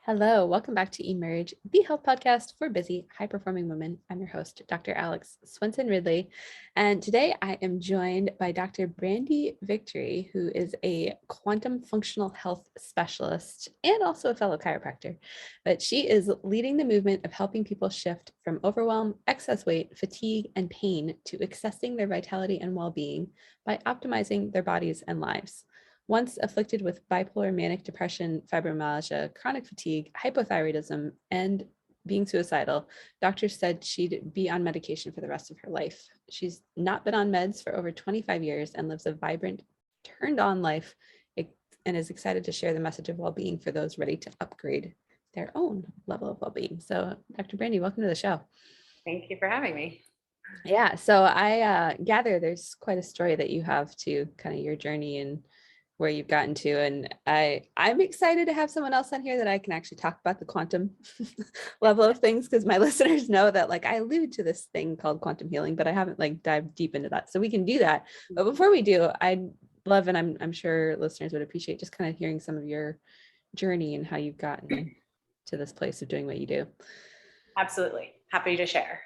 Hello, welcome back to Emerge, the health podcast for busy, high-performing women. I'm your host, Dr. Alex Swenson Ridley, and today I am joined by Dr. Brandy Victory, who is a quantum functional health specialist and also a fellow chiropractor. But she is leading the movement of helping people shift from overwhelm, excess weight, fatigue, and pain to accessing their vitality and well-being by optimizing their bodies and lives. Once afflicted with bipolar, manic depression, fibromyalgia, chronic fatigue, hypothyroidism, and being suicidal, doctors said she'd be on medication for the rest of her life. She's not been on meds for over 25 years and lives a vibrant, turned on life and is excited to share the message of well-being for those ready to upgrade their own level of well-being. So Dr. Brandy, welcome to the show. Thank you for having me. Yeah, so I gather there's quite a story that you have to kind of your journey and where you've gotten to. And I'm excited to have someone else on here that I can actually talk about the quantum level of things, because my listeners know that I allude to this thing called quantum healing, but I haven't dived deep into that. So we can do that. But before we do, I'd love, and I'm sure listeners would appreciate just kind of hearing some of your journey and how you've gotten to this place of doing what you do. Absolutely. Happy to share.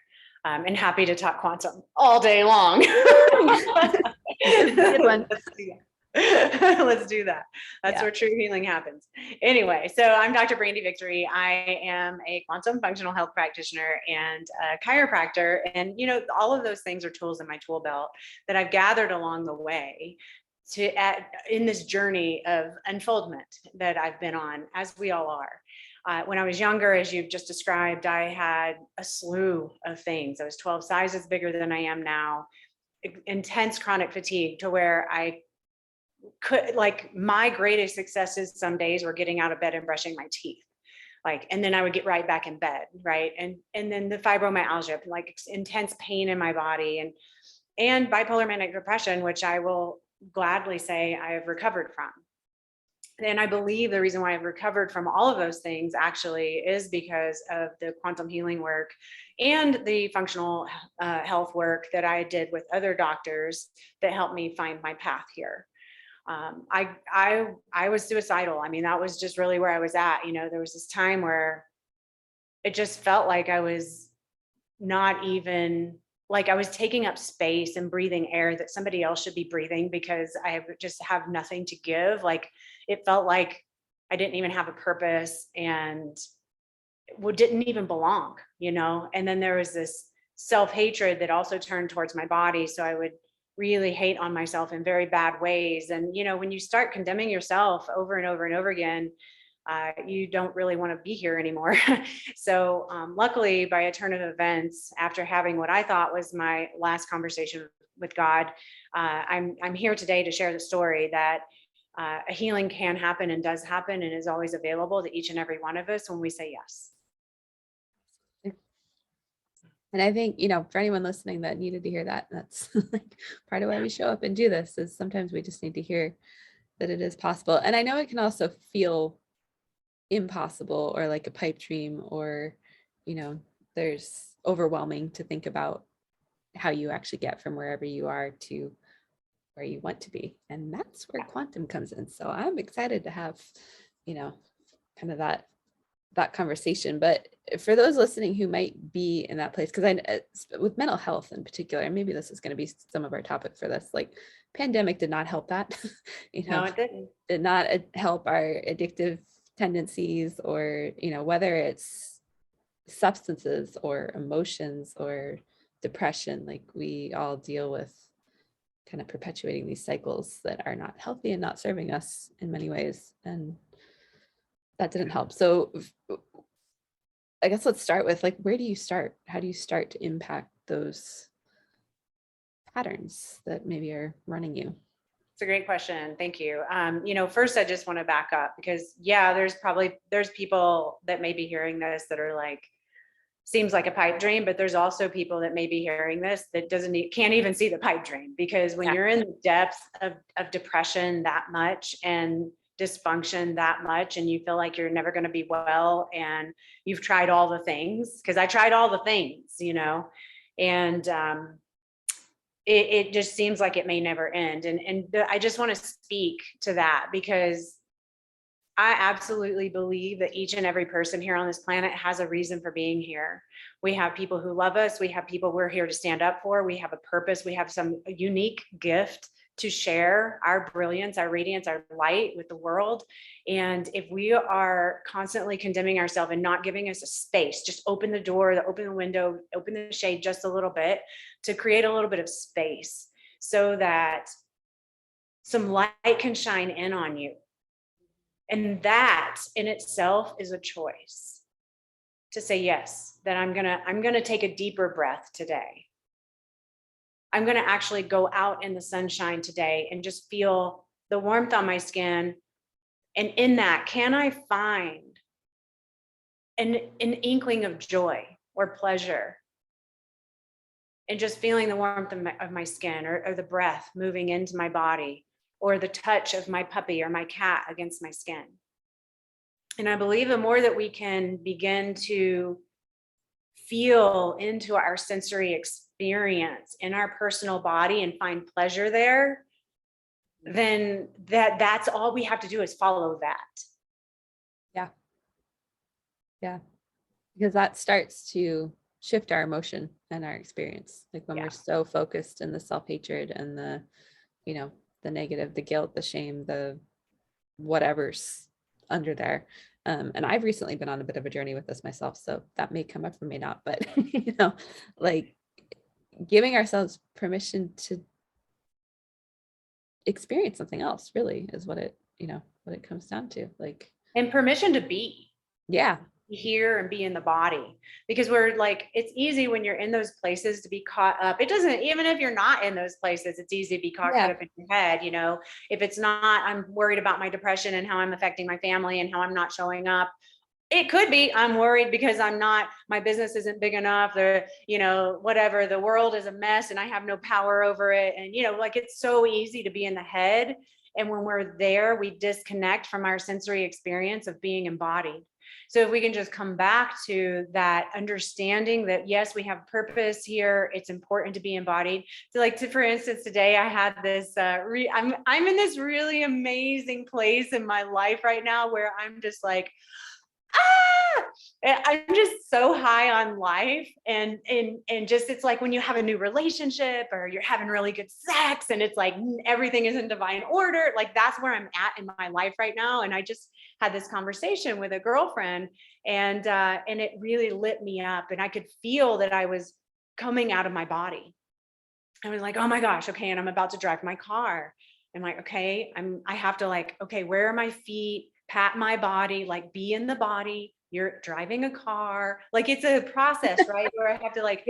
And happy to talk quantum all day long. Good one. Let's do that. That's where true healing happens. Anyway, so I'm Dr. Brandy Victory. I am a quantum functional health practitioner and a chiropractor. And, all of those things are tools in my tool belt that I've gathered along the way in this journey of unfoldment that I've been on, as we all are. When I was younger, as you've just described, I had a slew of things. I was 12 sizes bigger than I am now, intense chronic fatigue to where I could, my greatest successes some days were getting out of bed and brushing my teeth. And then I would get right back in bed. Right. And then the fibromyalgia, intense pain in my body and bipolar manic depression, which I will gladly say I have recovered from. And I believe the reason why I've recovered from all of those things actually is because of the quantum healing work and the functional health work that I did with other doctors that helped me find my path here. I was suicidal. I mean, that was just really where I was at. There was this time where it just felt like I was not even, I was taking up space and breathing air that somebody else should be breathing because I just have nothing to give. It felt like I didn't even have a purpose and didn't even belong, And then there was this self-hatred that also turned towards my body. So I would really hate on myself in very bad ways. And, when you start condemning yourself over and over and over again, you don't really want to be here anymore. So luckily, by a turn of events, after having what I thought was my last conversation with God, I'm here today to share the story that a healing can happen and does happen and is always available to each and every one of us when we say yes. And I think, for anyone listening that needed to hear that, that's part of why we show up and do this, is sometimes we just need to hear that it is possible. And I know it can also feel impossible or like a pipe dream, or, there's overwhelming to think about how you actually get from wherever you are to where you want to be. And that's where quantum comes in. So I'm excited to have, kind of that conversation. But for those listening who might be in that place, because with mental health in particular, and maybe this is going to be some of our topic for this, pandemic did not help that. No, it didn't. Did not help our addictive tendencies, or whether it's substances or emotions or depression. We all deal with kind of perpetuating these cycles that are not healthy and not serving us in many ways, and that didn't help. So I guess let's start with where do you start? How do you start to impact those patterns that maybe are running you? It's a great question. Thank you. First I just want to back up because there's people that may be hearing this that are seems like a pipe dream, but there's also people that may be hearing this that can't even see the pipe dream, because when you're in the depth of depression that much and dysfunction that much, and you feel like you're never going to be well, and you've tried all the things, because I tried all the things, and it just seems like it may never end. And I just want to speak to that, because I absolutely believe that each and every person here on this planet has a reason for being here. We have people who love us. We have people we're here to stand up for. We have a purpose. We have some unique gift to share our brilliance, our radiance, our light with the world. And if we are constantly condemning ourselves and not giving us a space, just open the door, open the window, open the shade just a little bit to create a little bit of space so that some light can shine in on you. And that in itself is a choice to say, yes, that I'm going to take a deeper breath today. I'm going to actually go out in the sunshine today and just feel the warmth on my skin. And in that, can I find an inkling of joy or pleasure? And just feeling the warmth of my skin, or the breath moving into my body, or the touch of my puppy or my cat against my skin. And I believe the more that we can begin to feel into our sensory experience in our personal body and find pleasure there, then that's all we have to do is follow that. Yeah. Yeah. Because that starts to shift our emotion and our experience. Like when we're so focused in the self-hatred and the, you know, the negative, the guilt, the shame, the whatever's under there. And I've recently been on a bit of a journey with this myself, so that may come up or may not, but you know, like giving ourselves permission to experience something else really is what it, you know, what it comes down to. Like, and permission to be. Yeah. Here and be in the body, because we're like, it's easy when you're in those places to be caught up. It doesn't, even if you're not in those places, it's easy to be caught up in your head. You know, if it's not, I'm worried about my depression and how I'm affecting my family and how I'm not showing up. It could be, I'm worried because my business isn't big enough, or, you know, whatever, the world is a mess and I have no power over it. And, you know, like, it's so easy to be in the head. And when we're there, we disconnect from our sensory experience of being embodied. So if we can just come back to that understanding that, yes, we have purpose here. It's important to be embodied. So like, for instance, today I had this, I'm in this really amazing place in my life right now where I'm just like, I'm just so high on life. And just, it's like when you have a new relationship or you're having really good sex and it's like everything is in divine order, like that's where I'm at in my life right now. And I just had this conversation with a girlfriend, and it really lit me up, and I could feel that I was coming out of my body. I was like, oh my gosh, okay, and I'm about to drive my car. I'm like, okay, I have to, like, okay, where are my feet? Pat my body, like, be in the body. You're driving a car. Like, it's a process, right? Where I have to, like,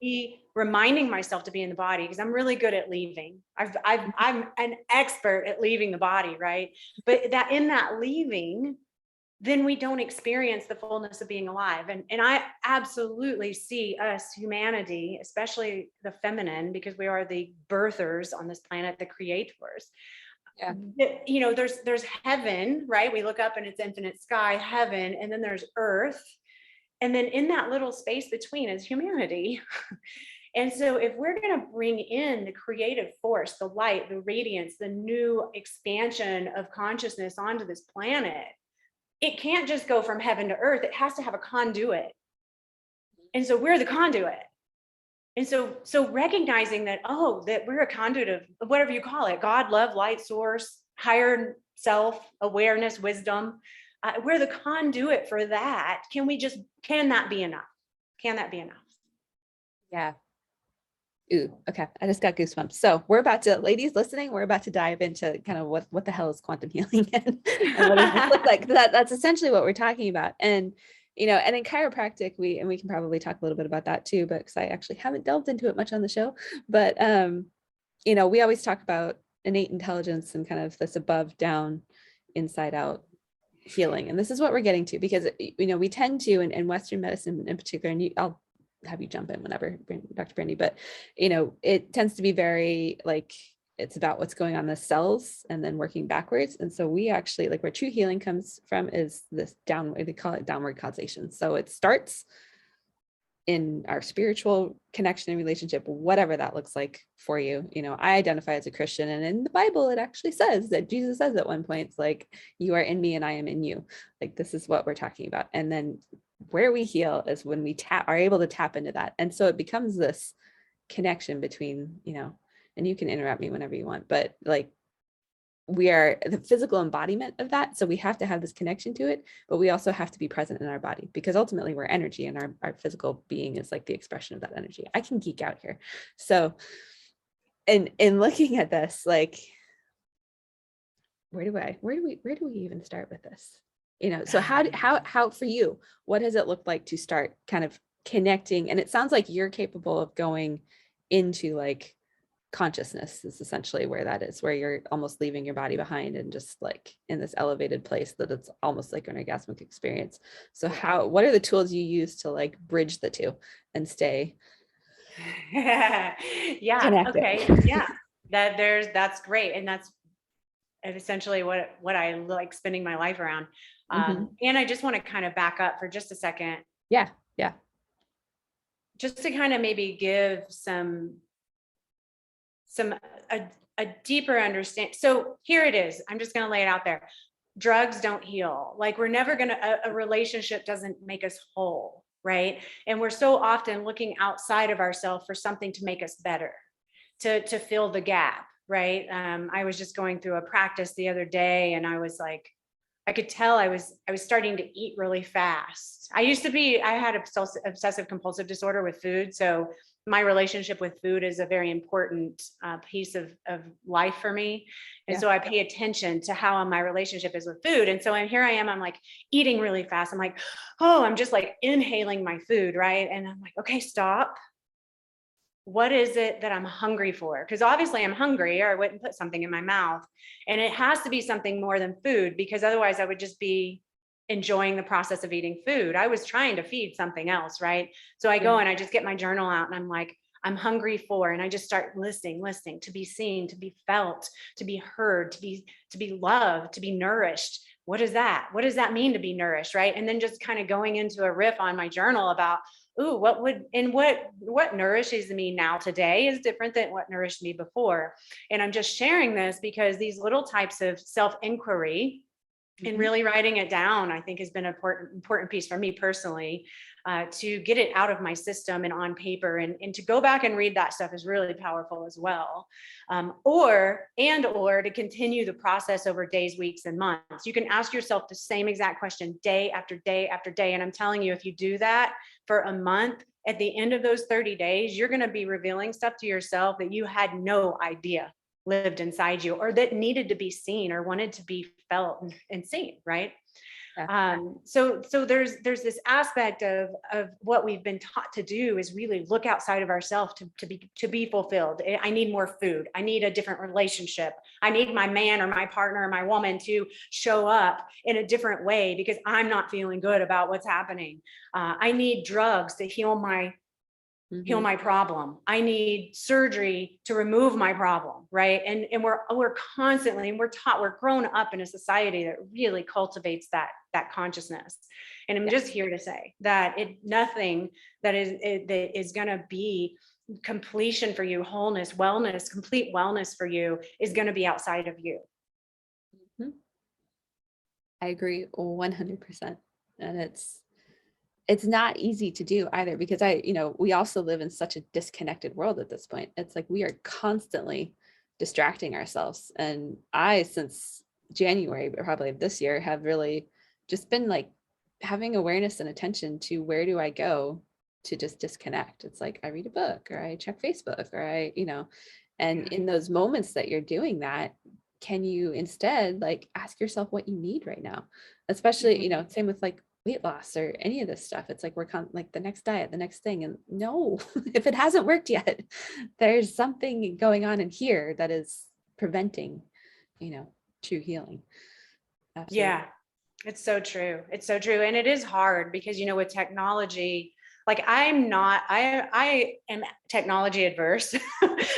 be reminding myself to be in the body, because I'm really good at leaving. I'm an expert at leaving the body, right? But that in that leaving, then we don't experience the fullness of being alive. And I absolutely see us, humanity, especially the feminine, because we are the birthers on this planet, the creators. Yeah. You know, there's heaven, right? We look up and it's infinite sky, heaven, and then there's earth. And then in that little space between is humanity. And so if we're going to bring in the creative force, the light, the radiance, the new expansion of consciousness onto this planet, it can't just go from heaven to earth. It has to have a conduit. And so we're the conduit. And so recognizing that, that we're a conduit of whatever you call it, God, love, light, source, higher self, awareness, wisdom. We're the conduit for that. Can that be enough? Can that be enough? Yeah. Ooh, okay. I just got goosebumps. So we're about to, ladies listening, we're about to dive into kind of what the hell is quantum healing and what does this look like? That's essentially what we're talking about. And, you know, and in chiropractic, we can probably talk a little bit about that too, but because I actually haven't delved into it much on the show, but, you know, we always talk about innate intelligence and kind of this above, down, inside out healing. And this is what we're getting to, because, you know, we tend to, in Western medicine in particular, and I'll have you jump in whenever, Dr. Brandy, but, you know, it tends to be very like, it's about what's going on in the cells and then working backwards. And so we actually, like, where true healing comes from is this downward, they call it downward causation. So it starts in our spiritual connection and relationship, whatever that looks like for you. I identify as a Christian, and in the Bible, it actually says that Jesus says at one point, it's like, you are in me and I am in you. Like, this is what we're talking about. And then where we heal is when we are able to tap into that. And so it becomes this connection between, and you can interrupt me whenever you want, but like, we are the physical embodiment of that. So we have to have this connection to it, but we also have to be present in our body, because ultimately we're energy, and our physical being is like the expression of that energy. I can geek out here. So in looking at this, like, where do we even start with this? So how for you, what does it look like to start kind of connecting? And it sounds like you're capable of going into like consciousness is essentially where that is, where you're almost leaving your body behind and just like in this elevated place that it's almost like an orgasmic experience. So what are the tools you use to like bridge the two and stay Yeah. connected? Okay. Yeah. That's great. And that's essentially what I like spending my life around. And I just want to kind of back up for just a second. Yeah. Just to kind of maybe give a deeper understanding. So here it is. I'm just going to lay it out there. Drugs don't heal. Like, we're never going to, a relationship doesn't make us whole, right? And we're so often looking outside of ourselves for something to make us better, to fill the gap, right? I was just going through a practice the other day, and I was like, I could tell I was starting to eat really fast. I had obsessive compulsive disorder with food. So my relationship with food is a very important piece of life for me. And so I pay attention to how my relationship is with food. And so here I am, I'm like eating really fast. I'm like, oh, I'm just like inhaling my food, right? And I'm like, okay, stop. What is it that I'm hungry for? Because obviously I'm hungry, or I wouldn't put something in my mouth. And it has to be something more than food, because otherwise I would just be enjoying the process of eating food. I was trying to feed something else, right? So I go and I just get my journal out, and I'm like, I'm hungry for, and I just start listening, to be seen, to be felt, to be heard, to be loved, to be nourished. What is that? What does that mean to be nourished, right? And then just kind of going into a riff on my journal about, ooh, what nourishes me now today is different than what nourished me before. And I'm just sharing this because these little types of self-inquiry and really writing it down, I think, has been an important piece for me personally, to get it out of my system and on paper, and to go back and read that stuff is really powerful as well. Or to continue the process over days, weeks, and months. You can ask yourself the same exact question day after day after day. And I'm telling you, if you do that for a month, at the end of those 30 days, you're going to be revealing stuff to yourself that you had no idea lived inside you, or that needed to be seen, or wanted to be felt and seen, right? So there's this aspect of what we've been taught to do is really look outside of ourselves to be fulfilled. I need more food. I need a different relationship. I need my man or my partner or my woman to show up in a different way because I'm not feeling good about what's happening. I need drugs to heal my problem. I need surgery to remove my problem, right? And we're constantly, and we're taught, we're grown up in a society that really cultivates that consciousness. And I'm just here to say that nothing that is going to be completion for you, wholeness, wellness, complete wellness for you is going to be outside of you. I agree 100%. And it's not easy to do either, because we also live in such a disconnected world at this point. It's like we are constantly distracting ourselves. And I, since January, but probably this year, have really just been like having awareness and attention to where do I go to just disconnect. It's like I read a book, or I check Facebook, or and in those moments that you're doing that, can you instead like ask yourself what you need right now? Especially, same with like weight loss or any of this stuff. It's like we're like the next diet, the next thing. And no, if it hasn't worked yet, there's something going on in here that is preventing, true healing. Absolutely. Yeah, it's so true. It's so true. And it is hard because, with technology, like I am technology adverse.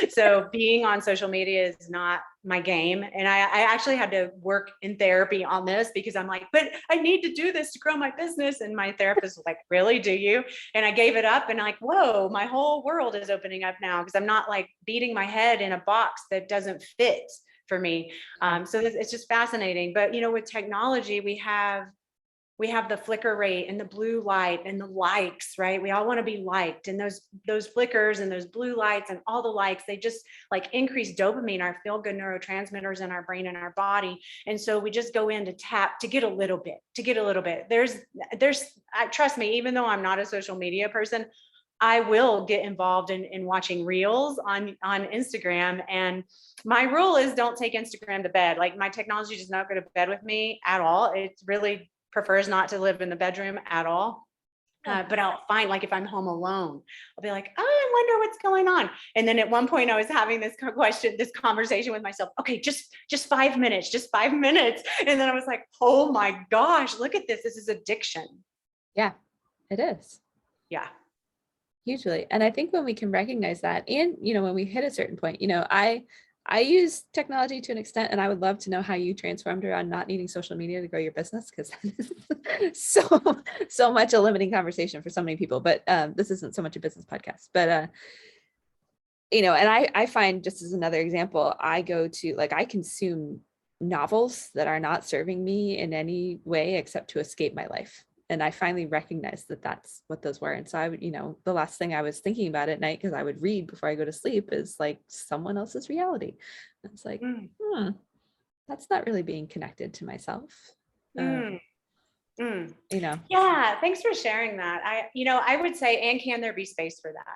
So being on social media is not my game. And I actually had to work in therapy on this because I'm like, but I need to do this to grow my business. And my therapist was like, really, do you? And I gave it up and like, whoa, my whole world is opening up now because I'm not like beating my head in a box that doesn't fit for me. So it's just fascinating. But, with technology, we have the flicker rate and the blue light and the likes, right? We all want to be liked. And those flickers and those blue lights and all the likes, they just like increase dopamine, our feel good neurotransmitters in our brain and our body. And so we just go in to tap to get a little bit. Trust me, even though I'm not a social media person, I will get involved in watching reels on Instagram. And my rule is don't take Instagram to bed. Like my technology does not go to bed with me at all. It really prefers not to live in the bedroom at all. But I'll find, like, if I'm home alone, I'll be like, oh, I wonder what's going on. And then at one point I was having this conversation with myself. Okay, just 5 minutes, just 5 minutes. And then I was like, oh my gosh, look at this. This is addiction. Yeah, it is. Yeah. Hugely. And I think when we can recognize that, and, when we hit a certain point, I use technology to an extent, and I would love to know how you transformed around not needing social media to grow your business, because that is so much a limiting conversation for so many people. But this isn't so much a business podcast. But and I find, just as another example, I go to, like, I consume novels that are not serving me in any way except to escape my life. And I finally recognized that that's what those were. And so I would, the last thing I was thinking about at night, because I would read before I go to sleep, is like someone else's reality. And it's like, that's not really being connected to myself. Yeah, thanks for sharing that. I would say, and can there be space for that?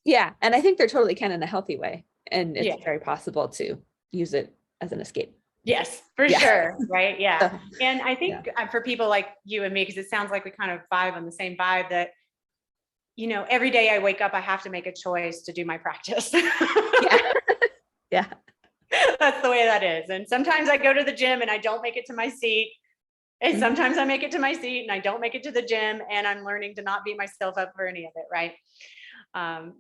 Yeah. And I think there totally can, in a healthy way. And it's very possible to use it as an escape. Yes, for sure. Right. Yeah. And I think for people like you and me, because it sounds like we kind of vibe on the same vibe, that, every day I wake up, I have to make a choice to do my practice. Yeah. That's the way that is. And sometimes I go to the gym and I don't make it to my seat. And sometimes I make it to my seat and I don't make it to the gym, and I'm learning to not beat myself up for any of it. Right.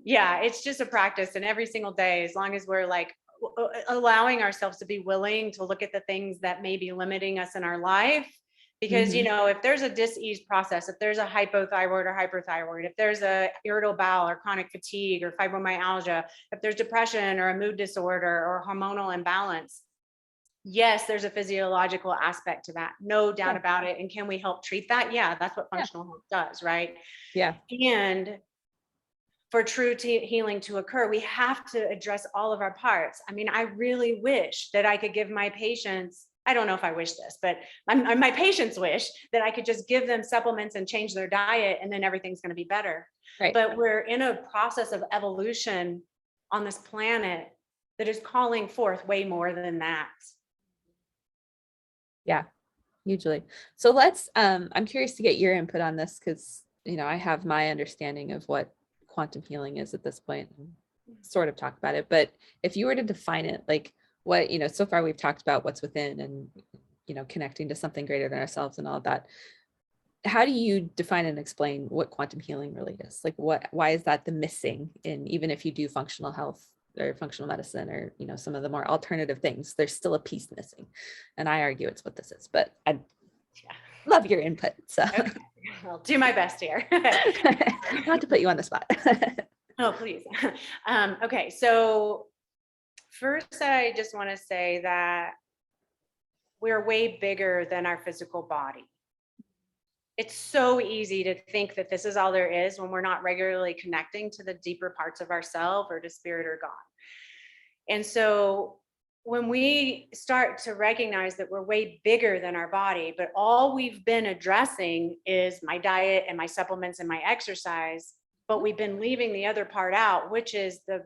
It's just a practice. And every single day, as long as we're like allowing ourselves to be willing to look at the things that may be limiting us in our life, because if there's a dis-ease process, if there's a hypothyroid or hyperthyroid, if there's a irritable bowel or chronic fatigue or fibromyalgia, if there's depression or a mood disorder or hormonal imbalance, yes, there's a physiological aspect to that, no doubt about it. And can we help treat that? Yeah, that's what functional health does, right? Yeah. And for true healing to occur, we have to address all of our parts. I mean, I really wish that I could give my patients, I don't know if I wish this, but my patients wish that I could just give them supplements and change their diet and then everything's going to be better. Right. But we're in a process of evolution on this planet that is calling forth way more than that. Yeah, hugely. So let's, I'm curious to get your input on this, because, I have my understanding of what quantum healing is at this point, and sort of talk about it. But if you were to define it, like what, so far we've talked about what's within and, connecting to something greater than ourselves and all of that. How do you define and explain what quantum healing really is? Like why is that the missing in, even if you do functional health or functional medicine or, some of the more alternative things, there's still a piece missing. And I argue it's what this is, but I'd love your input. So okay. I'll do my best here. Not to put you on the spot. Oh, please. Okay. So first, I just want to say that we're way bigger than our physical body. It's so easy to think that this is all there is when we're not regularly connecting to the deeper parts of ourselves or to spirit or God. And so when we start to recognize that we're way bigger than our body, but all we've been addressing is my diet and my supplements and my exercise, but we've been leaving the other part out, which is the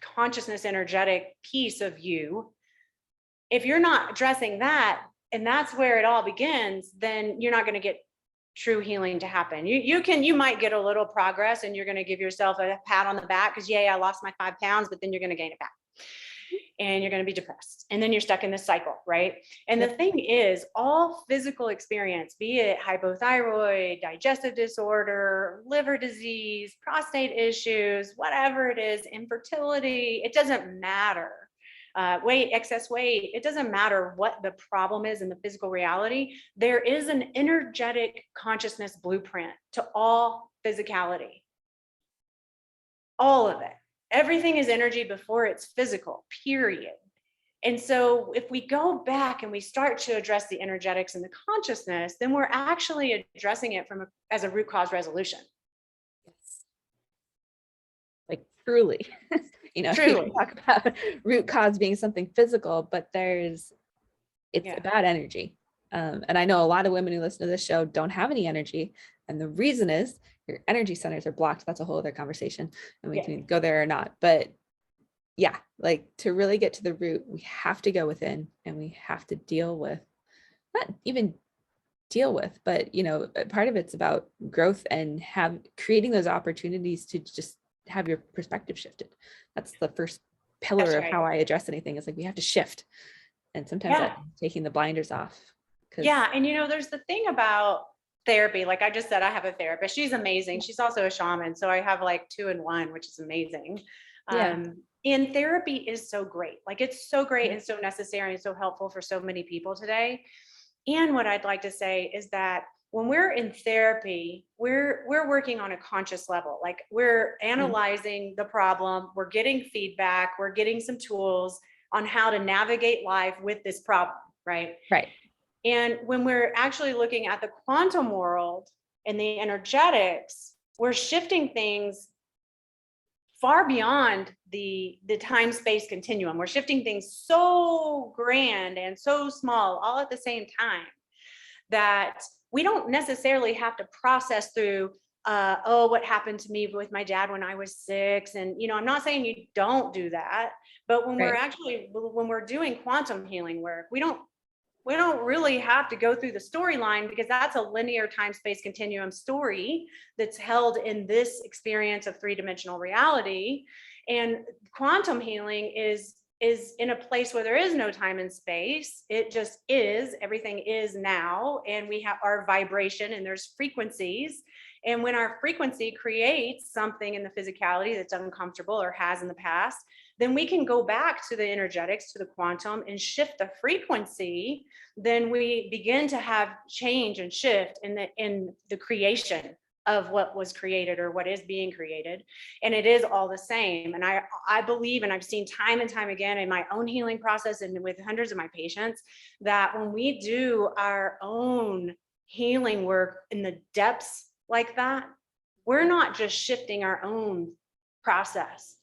consciousness energetic piece of you. If you're not addressing that, and that's where it all begins, then you're not going to get true healing to happen. You might get a little progress and you're going to give yourself a pat on the back because, yay, I lost my 5 pounds, but then you're going to gain it back. and you're going to be depressed. And then you're stuck in this cycle, right? And the thing is, all physical experience, be it hypothyroid, digestive disorder, liver disease, prostate issues, whatever it is, infertility, it doesn't matter. Excess weight, it doesn't matter what the problem is in the physical reality. There is an energetic consciousness blueprint to all physicality. All of it. Everything is energy before it's physical, period. And so if we go back and we start to address the energetics and the consciousness, then we're actually addressing it as a root cause resolution. Yes. Like truly, Truly. you talk about root cause being something physical, but it's about energy. And I know a lot of women who listen to this show don't have any energy. And the reason is your energy centers are blocked. That's a whole other conversation. And we can go there or not. But yeah, like to really get to the root, we have to go within and we have to not even deal with, but part of it's about growth and creating those opportunities to just have your perspective shifted. That's the first pillar of how I address anything, is like we have to shift. And sometimes that's taking the blinders off. Yeah. And there's the thing about therapy. Like I just said, I have a therapist. She's amazing. She's also a shaman. So I have like 2 in 1, which is amazing. And therapy is so great. Like it's so great and so necessary and so helpful for so many people today. And what I'd like to say is that when we're in therapy, we're working on a conscious level. Like we're analyzing the problem, we're getting feedback, we're getting some tools on how to navigate life with this problem, right? Right. And when we're actually looking at the quantum world and the energetics, we're shifting things far beyond the time-space continuum. We're shifting things so grand and so small all at the same time that we don't necessarily have to process through what happened to me with my dad when I was 6. And I'm not saying you don't do that, but when we're doing quantum healing work, we don't really have to go through the storyline, because that's a linear time-space continuum story that's held in this experience of 3-dimensional reality. And quantum healing is in a place where there is no time and space. It just is. Everything is now. And we have our vibration and there's frequencies. And when our frequency creates something in the physicality that's uncomfortable or has in the past, then we can go back to the energetics, to the quantum, and shift the frequency. Then we begin to have change and shift in the creation of what was created or what is being created. And it is all the same. And I believe, and I've seen time and time again in my own healing process and with hundreds of my patients, that when we do our own healing work in the depths like that, we're not just shifting our own process.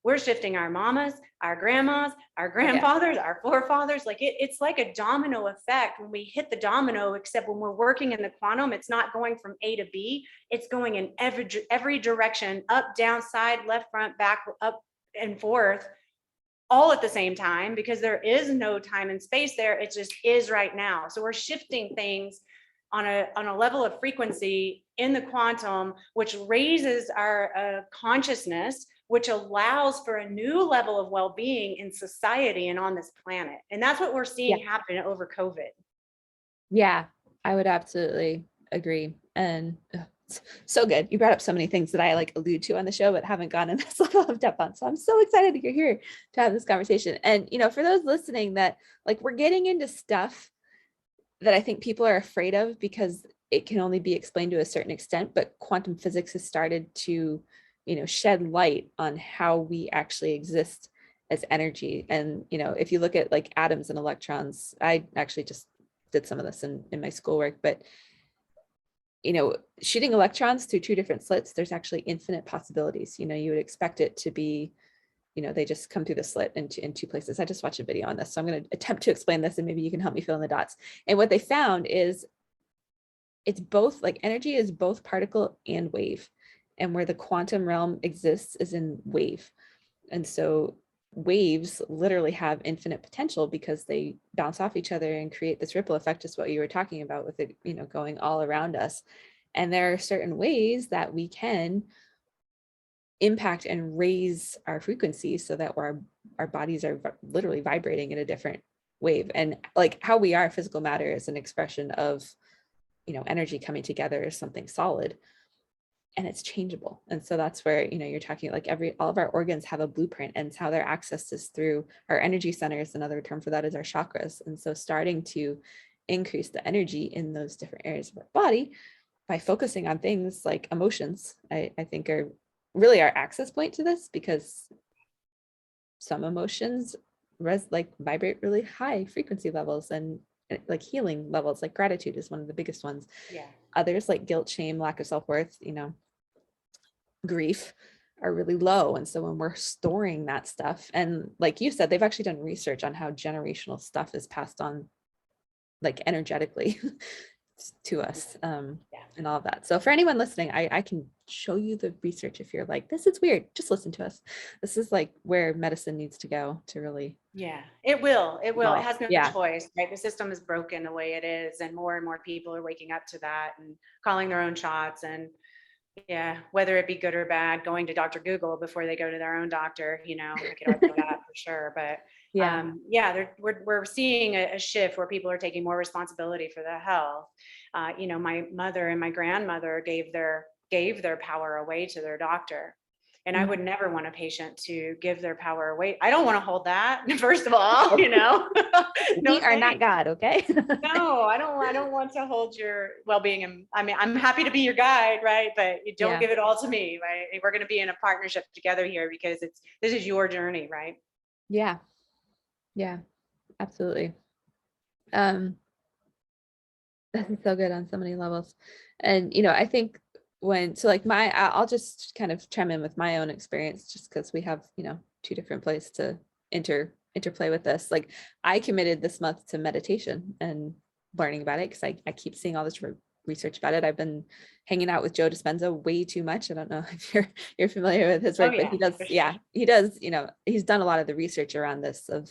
We're shifting our mamas, our grandmas, our grandfathers, our forefathers. Like it's like a domino effect when we hit the domino, except when we're working in the quantum, it's not going from A to B. It's going in every direction, up, down, side, left, front, back, up and forth, all at the same time, because there is no time and space there. It just is right now. So we're shifting things on a level of frequency in the quantum, which raises our consciousness, which allows for a new level of well-being in society and on this planet. And that's what we're seeing happen over COVID. Yeah, I would absolutely agree. And so good. You brought up so many things that I allude to on the show, but haven't gone in this level of depth on. So I'm so excited that you're here to have this conversation. And, for those listening that we're getting into stuff that I think people are afraid of because it can only be explained to a certain extent, but quantum physics has started to shed light on how we actually exist as energy. And, if you look at atoms and electrons, I actually just did some of this in my schoolwork, but, shooting electrons through 2 different slits, there's actually infinite possibilities. You would expect it to be, they just come through the slit in 2 places. I just watched a video on this, so I'm going to attempt to explain this and maybe you can help me fill in the dots. And what they found is it's both, energy is both particle and wave. And where the quantum realm exists is in wave. And so waves literally have infinite potential because they bounce off each other and create this ripple effect, just what you were talking about with it, going all around us. And there are certain ways that we can impact and raise our frequency so that our bodies are literally vibrating in a different wave. And like how we are, physical matter is an expression of, energy coming together as something solid, and it's changeable. And so that's where, you're talking like all of our organs have a blueprint, and it's how they're accessed is through our energy centers. Another term for that is our chakras. And so starting to increase the energy in those different areas of our body by focusing on things like emotions, I think are really our access point to this, because some emotions vibrate really high frequency levels, and like healing levels, like gratitude is one of the biggest ones. Yeah. Others like guilt, shame, lack of self-worth, grief, are really low. And so when we're storing that stuff, and like you said, they've actually done research on how generational stuff is passed on like energetically to us, and all of that. So for anyone listening, I can show you the research. If you're like, this is weird, just listen to us. This is like where medicine needs to go to really. Yeah, it will. It will. It Well, has no yeah. choice, right? The system is broken the way it is, and more people are waking up to that and calling their own shots. And yeah, whether it be good or bad, going to Dr. Google before they go to their own doctor, I could argue that for sure. But Yeah. yeah, we're seeing a shift where people are taking more responsibility for their health. My mother and my grandmother gave their power away to their doctor. And I would never want a patient to give their power away. I don't want to hold that, first of all, We No, are not God, okay? no, I don't want to hold your well-being. And I mean, I'm happy to be your guide, right? But you don't Yeah. give it all to me, right? We're going to be in a partnership together here, because this is your journey, right? Yeah. Yeah, absolutely. This is so good on so many levels. And I think I'll just kind of chime in with my own experience, just because we have, two different places to interplay with this. Like, I committed this month to meditation and learning about it, because I keep seeing all this research about it. I've been hanging out with Joe Dispenza way too much. I don't know if you're familiar with his work, but he does, he does, he's done a lot of the research around this of,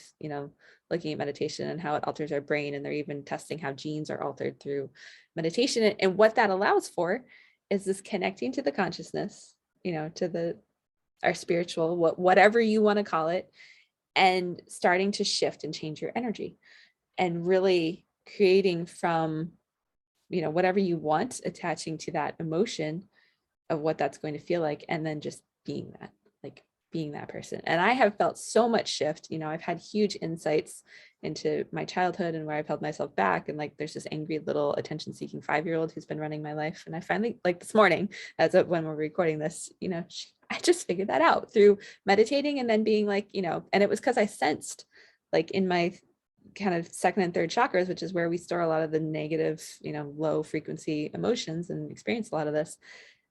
looking at meditation and how it alters our brain. And they're even testing how genes are altered through meditation. And what that allows for is this connecting to the consciousness, to our spiritual, whatever you want to call it, and starting to shift and change your energy, and really creating from, whatever you want, attaching to that emotion of what that's going to feel like, and then just being that, like being that person. And I have felt so much shift. I've had huge insights into my childhood and where I've held myself back. And like, there's this angry little attention seeking 5-year-old who's been running my life. And I finally, like this morning, when we're recording this, I just figured that out through meditating, and then being like, and it was because I sensed, like, in my kind of second and third chakras, which is where we store a lot of the negative, low frequency emotions and experience a lot of this.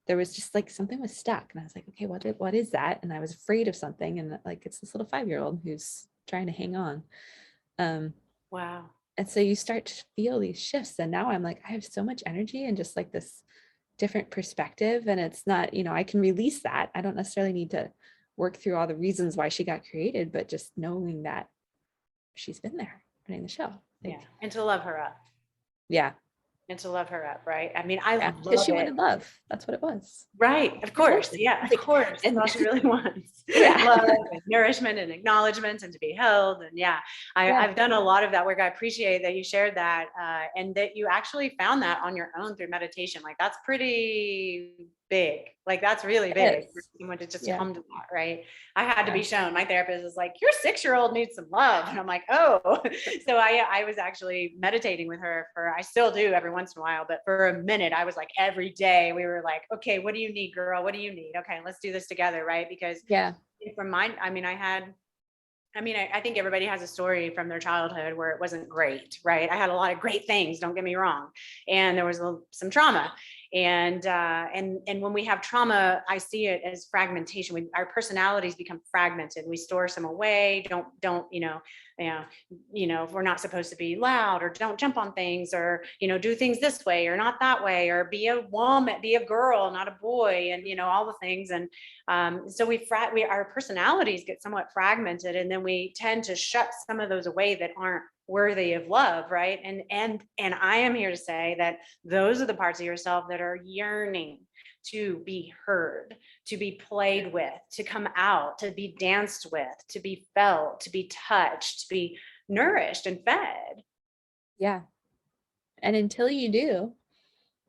There was just like something was stuck, and I was like, okay, what is that? And I was afraid of something, and like, it's this little 5-year-old who's trying to hang on. Wow. And so you start to feel these shifts, and now I'm like, I have so much energy and just like this different perspective, and it's not, I can release that. I don't necessarily need to work through all the reasons why she got created, but just knowing that she's been there running the show. Yeah. And to love her up. Yeah. And to love her up, right? I mean, I Because she love wanted it. love. That's what it was. Right. Of course. Yeah. Of course. That's all she really wants. Yeah. Love and nourishment and acknowledgement, and to be held. And yeah, I've done a lot of that work. I appreciate that you shared that, and that you actually found that on your own through meditation. Like, that's pretty big. Like, that's really big for someone to just come to that, right? I had to be shown. My therapist was like, your 6-year-old needs some love. And I'm like, oh. So I was actually meditating with her I still do every once in a while, but for a minute, I was like, every day we were like, okay, what do you need, girl? What do you need? Okay, let's do this together, right? Because from mine, I think everybody has a story from their childhood where it wasn't great, right? I had a lot of great things, don't get me wrong. And there was some trauma. And when we have trauma, I see it as fragmentation. Our personalities become fragmented. We store some away. Don't if we're not supposed to be loud, or don't jump on things, or do things this way or not that way, or be a woman, be a girl, not a boy, and all the things. And so our personalities get somewhat fragmented, and then we tend to shut some of those away that aren't worthy of love, right? And I am here to say that those are the parts of yourself that are yearning to be heard, to be played with, to come out, to be danced with, to be felt, to be touched, to be nourished and fed. Yeah. And until you do,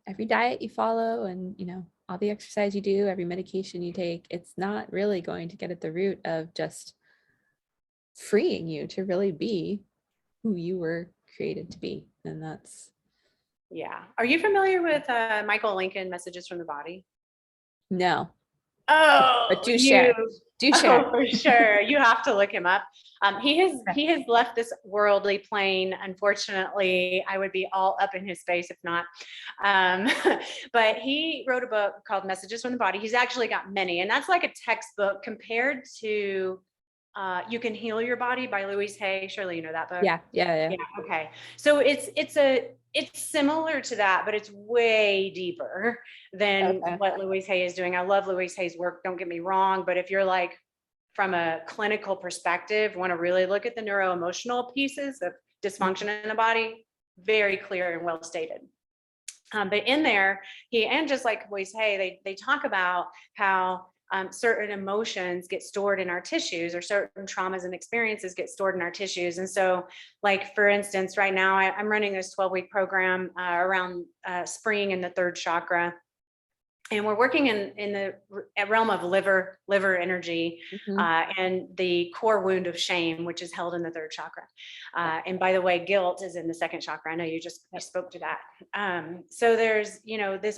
every diet you follow and, all the exercise you do, every medication you take, it's not really going to get at the root of just freeing you to really be who you were created to be. And that's Yeah. Are you familiar with Michael Lincoln, Messages from the Body? no, but Oh, do share. Do share. oh, for sure. You have to look him up. Okay. He has left this worldly plane. Unfortunately, I would be all up in his face if not. Um, but he wrote a book called Messages from the Body. He's actually got many, and that's like a textbook compared to You Can Heal Your Body by Louise Hay. Surely you know that book. Yeah. Yeah. Yeah. Okay. So it's similar to that, but it's way deeper than Okay. what Louise Hay is doing. I love Louise Hay's work. Don't get me wrong, but if you're like from a clinical perspective, want to really look at the neuroemotional pieces of dysfunction in the body, very clear and well stated. But in there, and just like Louise Hay, they talk about how certain emotions get stored in our tissues, or certain traumas and experiences get stored in our tissues. And so, like, for instance, right now I'm running this 12-week program around spring in the third chakra. And we're working in the realm of liver energy, and the core wound of shame, which is held in the third chakra. And by the way, guilt is in the second chakra. I know you spoke to that. So there's,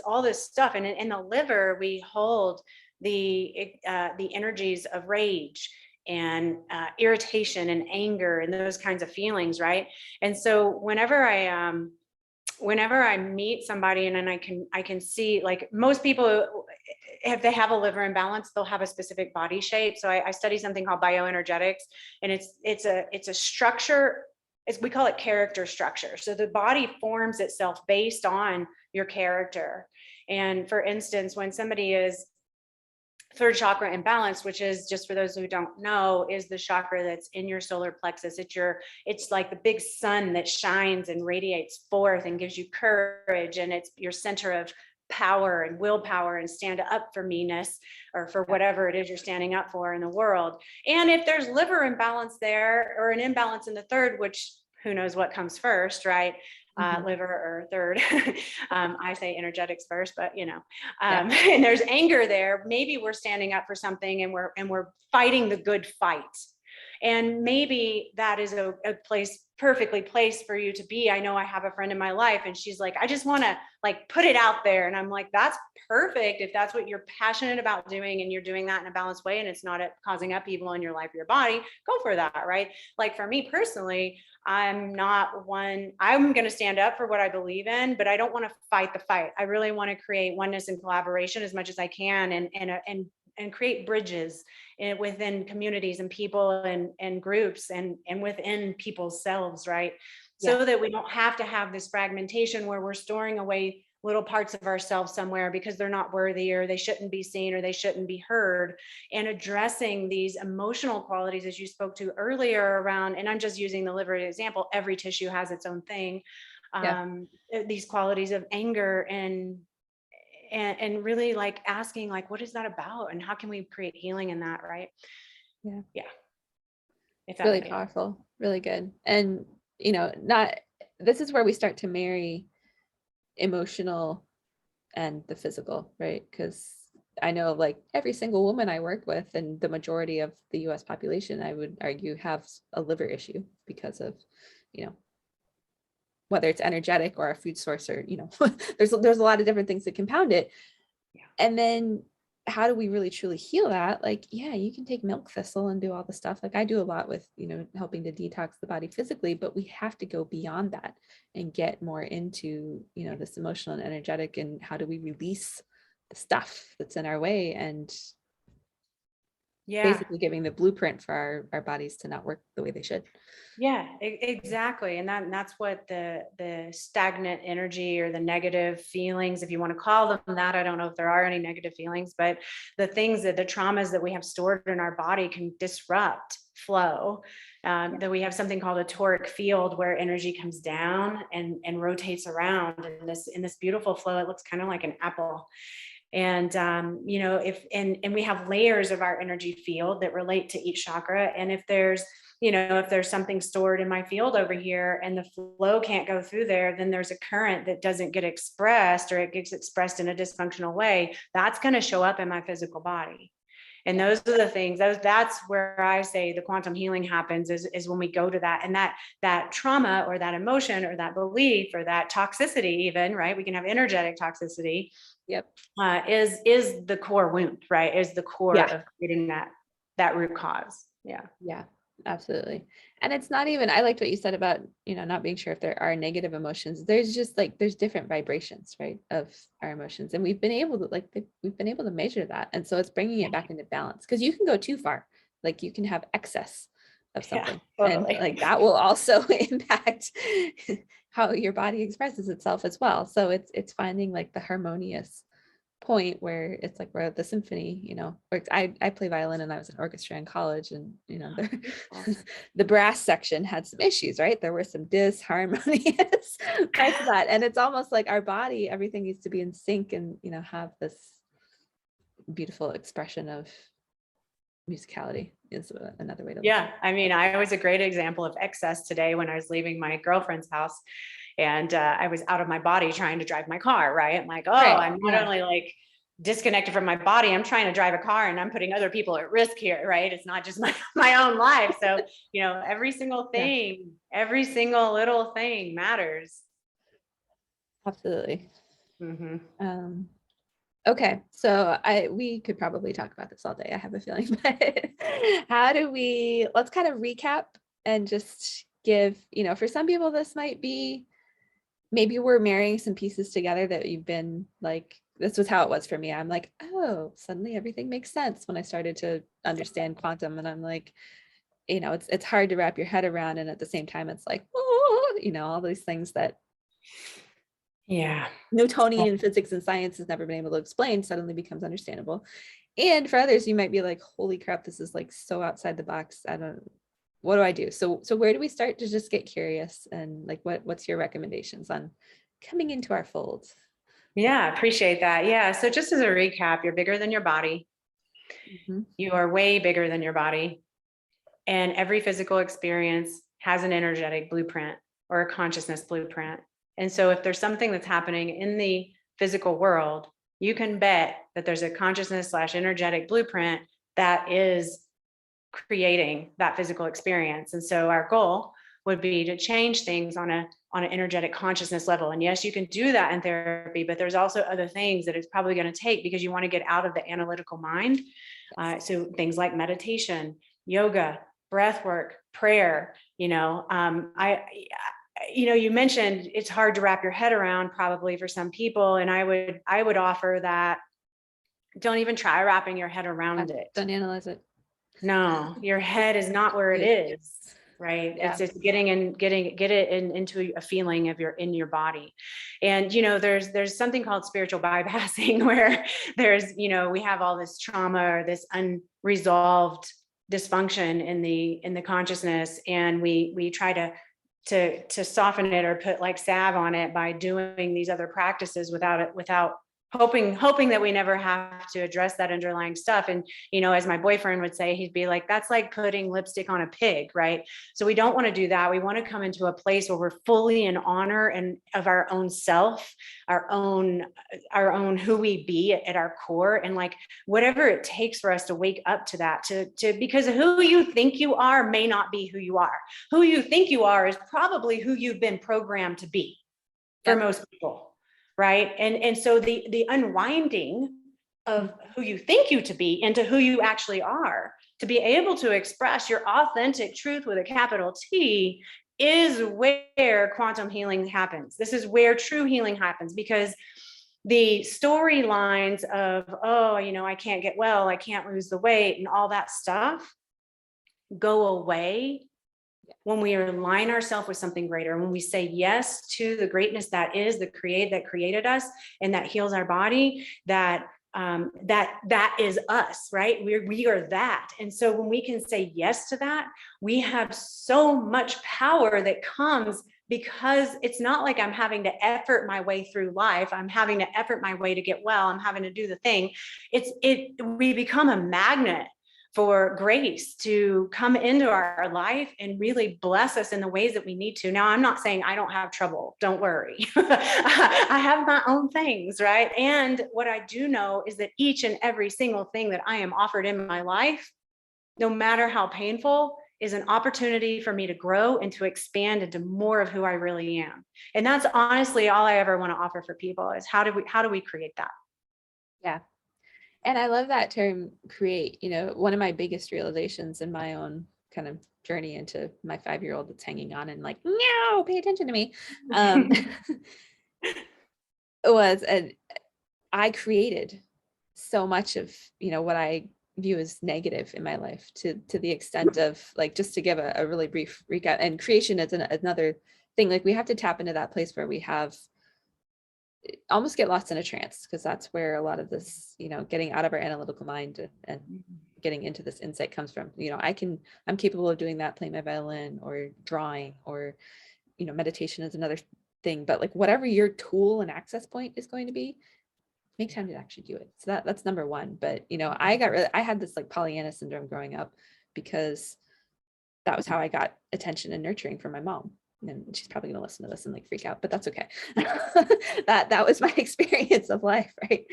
all this stuff, and in the liver we hold the energies of rage and irritation and anger and those kinds of feelings, right? And so whenever I meet somebody and I can see, like, most people, if they have a liver imbalance, they'll have a specific body shape. So I study something called bioenergetics, and it's a structure. We call it character structure. So the body forms itself based on your character. And for instance, when somebody is third chakra imbalance, which is, just for those who don't know, is the chakra that's in your solar plexus. It's like the big sun that shines and radiates forth and gives you courage, and it's your center of power and willpower and stand up for meanness, or for whatever it is you're standing up for in the world. And if there's liver imbalance there, or an imbalance in the third, which who knows what comes first, right? Liver or third. I say energetics first, but and there's anger there. Maybe we're standing up for something, and we're fighting the good fight. And maybe that is a place perfectly placed for you to be. I know I have a friend in my life, and she's like, I just want to put it out there. And I'm like, that's perfect. If that's what you're passionate about doing, and you're doing that in a balanced way, and it's not causing upheaval in your life or your body, go for that. Right. Like, for me personally, I'm going to stand up for what I believe in, but I don't want to fight the fight. I really want to create oneness and collaboration as much as I can, and create bridges within communities and people and groups and within people's selves, right? So that we don't have to have this fragmentation where we're storing away little parts of ourselves somewhere because they're not worthy, or they shouldn't be seen, or they shouldn't be heard, and addressing these emotional qualities, as you spoke to earlier, around, and I'm just using the liver example, every tissue has its own thing. These qualities of anger and really asking, what is that about, and how can we create healing in that, right? Yeah. It's really powerful, really good. And this is where we start to marry emotional and the physical, right? Because I know, every single woman I work with, and the majority of the US population, I would argue, have a liver issue because of, whether it's energetic or a food source, or, there's a lot of different things that compound it. And then how do we really truly heal that? You can take milk thistle and do all the stuff. I do a lot with, helping to detox the body physically, but we have to go beyond that and get more into, this emotional and energetic, and how do we release the stuff that's in our way, and basically giving the blueprint for our bodies to not work the way they should. Yeah, exactly. And that's what the stagnant energy, or the negative feelings, if you want to call them that, I don't know if there are any negative feelings, but the traumas that we have stored in our body can disrupt flow. That we have something called a toric field, where energy comes down and rotates around in this beautiful flow. It looks kind of like an apple. And, and we have layers of our energy field that relate to each chakra. And if there's something stored in my field over here and the flow can't go through there, then there's a current that doesn't get expressed, or it gets expressed in a dysfunctional way. That's going to show up in my physical body. And those are the things, that's where I say the quantum healing happens, is when we go to that, and that trauma or that emotion or that belief or that toxicity, even, right? We can have energetic toxicity. Yep. Is the core wound, right? Is the core of creating that root cause. Yeah. Yeah, absolutely. And it's not even, I liked what you said about, not being sure if there are negative emotions. There's just there's different vibrations, right, of our emotions. And we've been able to measure that. And so it's bringing it back into balance, because you can go too far. Like you can have excess of something, totally. and that will also impact how your body expresses itself as well. So it's finding the harmonious point where it's we're at the symphony, where I play violin, and I was in orchestra in college, and the brass section had some issues, right? There were some disharmonious parts of that, and it's almost like our body, everything needs to be in sync, and have this beautiful expression of musicality is another way to look at it. I mean, I was a great example of excess today when I was leaving my girlfriend's house, and I was out of my body trying to drive my car, right? I'm like, I'm not only disconnected from my body, I'm trying to drive a car, and I'm putting other people at risk here, right? It's not just my own life. So, every single thing, every single little thing matters. Absolutely. Mm-hmm. Okay, so we could probably talk about this all day, I have a feeling, but let's kind of recap and just give, for some people, this might be, maybe we're marrying some pieces together that you've been this was how it was for me. I'm like, oh, suddenly everything makes sense when I started to understand quantum. And I'm like, it's hard to wrap your head around. And at the same time, it's like, oh, all these things that Newtonian physics and science has never been able to explain suddenly becomes understandable. And for others, you might be like, holy crap, this is so outside the box. What do I do? So where do we start to just get curious, and what's your recommendations on coming into our fold? Yeah, appreciate that. Yeah. So just as a recap, you're bigger than your body. Mm-hmm. You are way bigger than your body. And every physical experience has an energetic blueprint or a consciousness blueprint. And so if there's something that's happening in the physical world, you can bet that there's a consciousness / energetic blueprint that is creating that physical experience. And so our goal would be to change things on an energetic consciousness level. And yes, you can do that in therapy, but there's also other things that it's probably going to take, because you want to get out of the analytical mind. So things like meditation, yoga, breath work, prayer, you mentioned it's hard to wrap your head around probably for some people. And I would offer that don't even try wrapping your head around it. Don't analyze it. No, your head is not where it is, right? Yeah. It's get it into a feeling of in your body. And, there's something called spiritual bypassing, where there's, we have all this trauma or this unresolved dysfunction in the consciousness. And we try to soften it or put salve on it by doing these other practices without hoping that we never have to address that underlying stuff. And, as my boyfriend would say, he'd be like, that's like putting lipstick on a pig, right? So we don't want to do that. We want to come into a place where we're fully in honor and of our own self, our own who we be at our core. And whatever it takes for us to wake up to that, because who you think you are may not be who you are. Who you think you are is probably who you've been programmed to be for most people. Right. And so the unwinding of who you think you to be into who you actually are, to be able to express your authentic truth with a capital T, is where quantum healing happens. This is where true healing happens, because the storylines of, I can't get well, I can't lose the weight, and all that stuff go away when we align ourselves with something greater, when we say yes to the greatness that created us and that heals our body, that is us, right? We are that. And so when we can say yes to that, we have so much power that comes because it's not like I'm having to effort my way through life. I'm having to effort my way to get well. I'm having to do the thing. We become a magnet for grace to come into our life and really bless us in the ways that we need to. Now, I'm not saying I don't have trouble. Don't worry. I have my own things, right? And what I do know is that each and every single thing that I am offered in my life, no matter how painful, is an opportunity for me to grow and to expand into more of who I really am. And that's honestly all I ever want to offer for people is how do we create that? Yeah. And I love that term, create. One of my biggest realizations in my own kind of journey into my 5-year-old that's hanging on and like, no, pay attention to me, was, and I created so much of, what I view as negative in my life, to the extent of, like, just to give a really brief recap. And creation is another thing. Like, we have to tap into that place where we have almost get lost in a trance, because that's where a lot of this, getting out of our analytical mind and getting into this insight comes from. I'm capable of doing that, playing my violin or drawing, or meditation is another thing. But like, whatever your tool and access point is going to be, make time to actually do it. So that's number one. But I had this like Pollyanna syndrome growing up, because that was how I got attention and nurturing from my mom. And she's probably going to listen to this and like freak out, but that's okay. that was my experience of life, right?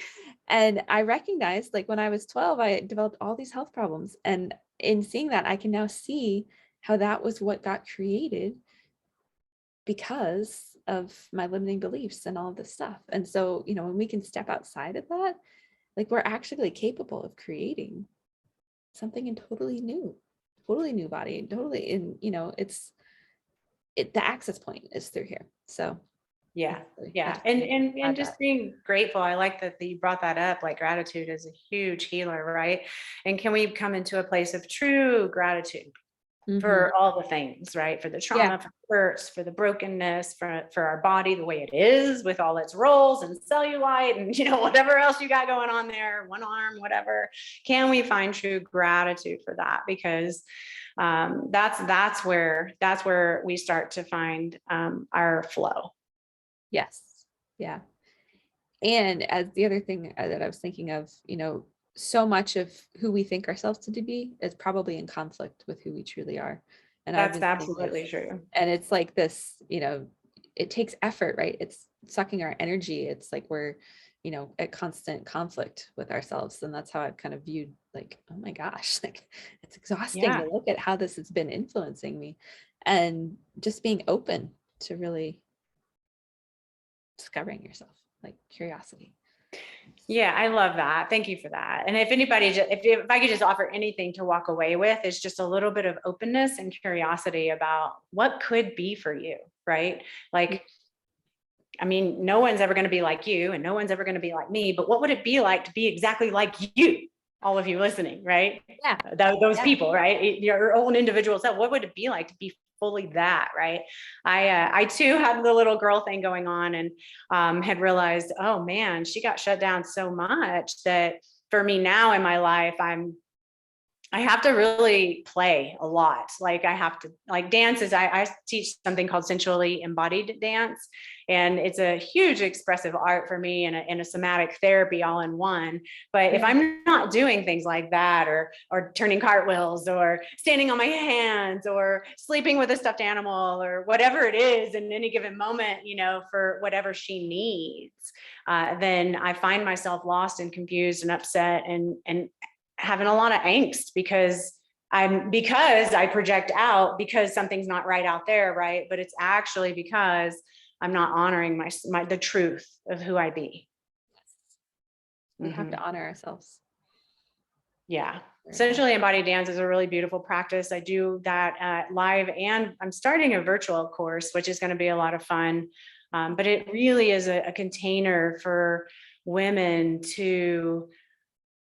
And I recognized, like, when I was 12, I developed all these health problems. And in seeing that, I can now see how that was what got created because of my limiting beliefs and all of this stuff. And so, when we can step outside of that, like, we're actually capable of creating something totally new body, and totally, and the access point is through here. So yeah. And just being grateful. I like that you brought that up. Like, gratitude is a huge healer, right? And can we come into a place of true gratitude for all the things, right? For the trauma, for the hurts, for the brokenness, for our body the way it is, with all its rolls and cellulite and whatever else you got going on there, one arm, whatever. Can we find true gratitude for that? Because that's where we start to find our flow. Yes. Yeah. And as the other thing that I was thinking of, so much of who we think ourselves to be is probably in conflict with who we truly are. And that's absolutely true. And it's like this, it takes effort, right? It's sucking our energy. It's like we're, at constant conflict with ourselves. And that's how I've kind of viewed, like, oh my gosh, like, it's exhausting to look at how this has been influencing me, and just being open to really discovering yourself, like curiosity. Yeah, I love that. Thank you for that. And if anybody, if I could just offer anything to walk away with, is just a little bit of openness and curiosity about what could be for you, right? Like, I mean, no one's ever going to be like you, and no one's ever going to be like me, but what would it be like to be exactly like you? All of you listening, right? Yeah. Those people, right? Your own individual self. What would it be like to be fully that, right? I too had the little girl thing going on, and had realized, oh man, she got shut down so much that for me now in my life, I have to really play a lot. Like, I have to, like, dances. I teach something called sensually embodied dance. And it's a huge expressive art for me, and a somatic therapy all in one. But if I'm not doing things like that, or turning cartwheels, or standing on my hands, or sleeping with a stuffed animal, or whatever it is in any given moment, for whatever she needs, then I find myself lost and confused and upset and having a lot of angst because I project out because something's not right out there, right? But it's actually because I'm not honoring the truth of who I be. We have to honor ourselves. Yeah. Sensually embodied dance is a really beautiful practice. I do that live, and I'm starting a virtual course, which is going to be a lot of fun. But it really is a container for women to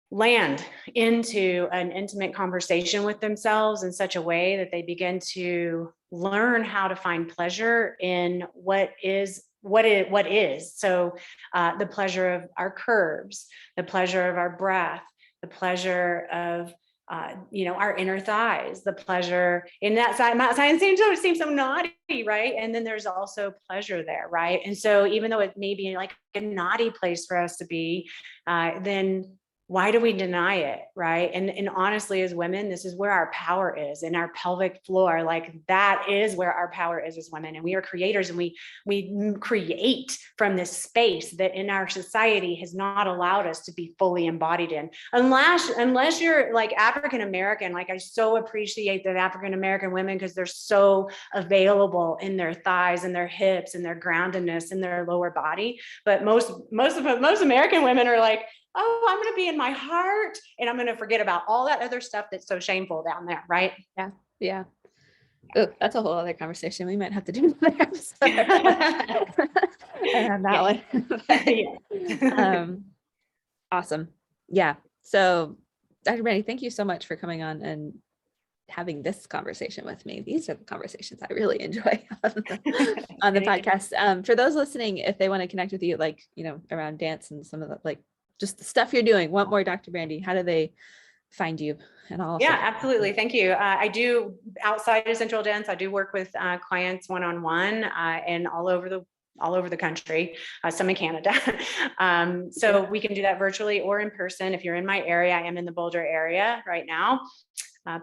land into an intimate conversation with themselves in such a way that they begin to learn how to find pleasure in what is. So the pleasure of our curves, the pleasure of our breath, the pleasure of our inner thighs, the pleasure in that side. Science seems so naughty, right? And then there's also pleasure there, right? And so even though it may be like a naughty place for us to be, then why do we deny it, right? And honestly, as women, this is where our power is, in our pelvic floor. Like that is where our power is as women, and we are creators, and we create from this space that in our society has not allowed us to be fully embodied in, unless you're like African American. Like I so appreciate that African American women, because they're so available in their thighs and their hips and their groundedness in their lower body. But most American women are like, oh, I'm going to be in my heart, and I'm going to forget about all that other stuff that's so shameful down there, right? Yeah. Yeah. Oh, that's a whole other conversation. We might have to do another episode around that one. Awesome. Yeah. So, Dr. Brandy, thank you so much for coming on and having this conversation with me. These are the conversations I really enjoy on the podcast. For those listening, if they want to connect with you, like, around dance and some of the, like, just the stuff you're doing, want more Dr. Brandy, how do they find you? And all? Yeah, absolutely. Thank you. I do, outside of Central Dance, I do work with clients one-on-one and all over the country, some in Canada. So we can do that virtually or in person. If you're in my area, I am in the Boulder area right now.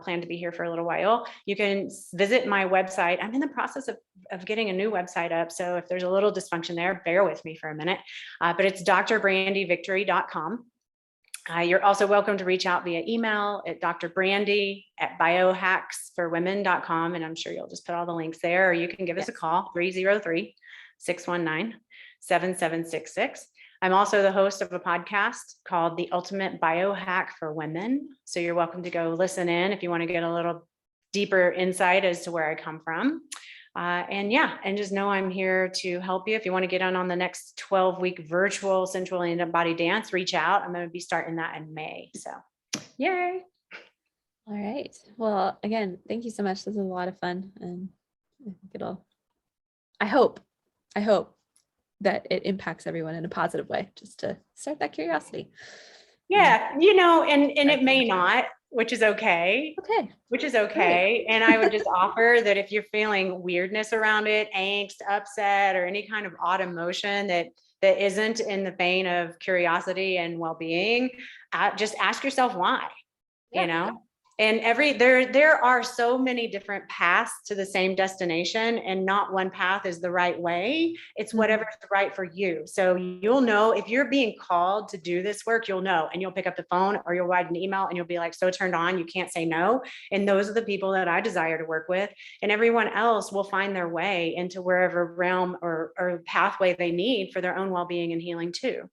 Plan to be here for a little while. You can visit my website. I'm in the process of getting a new website up. So if there's a little dysfunction there, bear with me for a minute. But it's drbrandyvictory.com. You're also welcome to reach out via email at drbrandy@biohacksforwomen.com. And I'm sure you'll just put all the links there, or you can give us a call, 303-619-7766. I'm also the host of a podcast called The Ultimate Biohack for Women. So you're welcome to go listen in if you want to get a little deeper insight as to where I come from. And just know I'm here to help you. If you want to get on the next 12-week virtual Sensual and Body Dance, reach out. I'm going to be starting that in May. So, yay. All right. Well, again, thank you so much. This was a lot of fun, and I hope that it impacts everyone in a positive way, just to start that curiosity. Yeah. And it may not, which is okay. Right. And I would just offer that if you're feeling weirdness around it, angst, upset, or any kind of odd emotion that isn't in the vein of curiosity and well-being, just ask yourself why. And there are so many different paths to the same destination, and not one path is the right way. It's whatever's right for you. So you'll know if you're being called to do this work, you'll know, and you'll pick up the phone or you'll write an email and you'll be like so turned on, you can't say no. And those are the people that I desire to work with, and everyone else will find their way into wherever realm or pathway they need for their own well-being and healing too.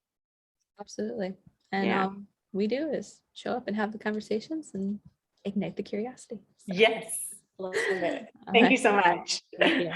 Absolutely. And all we do is show up and have the conversations and ignite the curiosity. Yes. Love it. Thank you so much. Thank you.